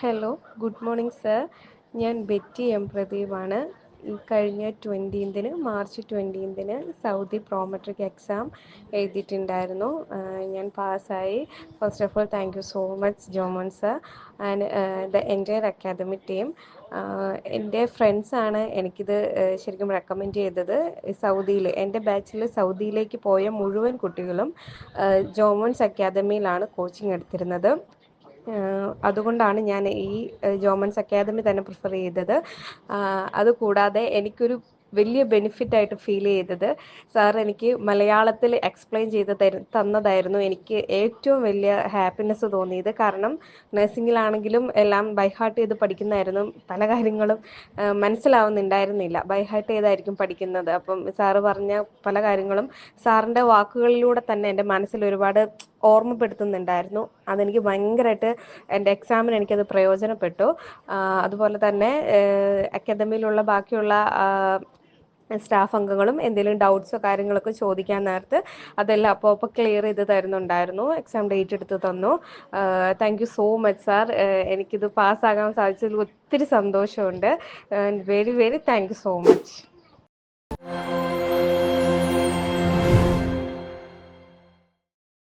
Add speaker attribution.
Speaker 1: Hello, good morning sir. ഞാൻ Betty M പ്രദീപാണ്. ഈ കഴിഞ്ഞ 20ന് മാർച്ച് 20ന് സൗദി പ്രോമെട്രിക് എക്സാം എഴുതിയിട്ടുണ്ടായിരുന്നു. ഞാൻ പാസ്സായി. First of all thank you so much Jomon sir and the entire academic team. എൻ്റെ ഫ്രണ്ട്സാണ് എനിക്കിത് ശരിക്കും റെക്കമെൻഡ് ചെയ്തത്. സൗദിയിൽ എൻ്റെ ബാച്ചിൽ സൗദിയിലേക്ക് പോയ മുഴുവൻ കുട്ടികളും ജോമോൻസ് അക്കാദമിയിലാണ് കോച്ചിങ് എടുത്തിരുന്നത്. അതുകൊണ്ടാണ് ഞാൻ ഈ ജോമൻസ് അക്കാദമി തന്നെ പ്രിഫർ ചെയ്തത്. അതുകൂടാതെ എനിക്കൊരു വലിയ ബെനിഫിറ്റായിട്ട് ഫീൽ ചെയ്തത് സാർ എനിക്ക് മലയാളത്തിൽ എക്സ്പ്ലെയിൻ ചെയ്ത് തന്നതായിരുന്നു എനിക്ക് ഏറ്റവും വലിയ ഹാപ്പിനെസ് തോന്നിയത്. കാരണം നഴ്സിങ്ങിലാണെങ്കിലും എല്ലാം ബൈഹാർട്ട് ചെയ്ത് പഠിക്കുന്നതായിരുന്നു. പല കാര്യങ്ങളും മനസ്സിലാവുന്നുണ്ടായിരുന്നില്ല. ബൈഹാർട്ട് ചെയ്തായിരിക്കും പഠിക്കുന്നത്. അപ്പം സാറ് പറഞ്ഞ പല കാര്യങ്ങളും സാറിൻ്റെ വാക്കുകളിലൂടെ തന്നെ എൻ്റെ മനസ്സിൽ ഒരുപാട് ഓർമ്മപ്പെടുത്തുന്നുണ്ടായിരുന്നു. അതെനിക്ക് ഭയങ്കരമായിട്ട് എൻ്റെ എക്സാമിന് എനിക്കത് പ്രയോജനപ്പെട്ടു. അതുപോലെ തന്നെ അക്കാദമിയിലുള്ള ബാക്കിയുള്ള സ്റ്റാഫ് അംഗങ്ങളും എന്തെങ്കിലും ഡൗട്ട്സോ കാര്യങ്ങളൊക്കെ ചോദിക്കാൻ നേരത്ത് അതെല്ലാം അപ്പോൾ ക്ലിയർ ചെയ്ത് തരുന്നുണ്ടായിരുന്നു. എക്സാം ഡേറ്റ് എടുത്ത് തന്നു. Thank you so much sir. എനിക്കിത് പാസ്സാകാൻ സാധിച്ചതിൽ ഒത്തിരി സന്തോഷമുണ്ട്. Very very thank you so much.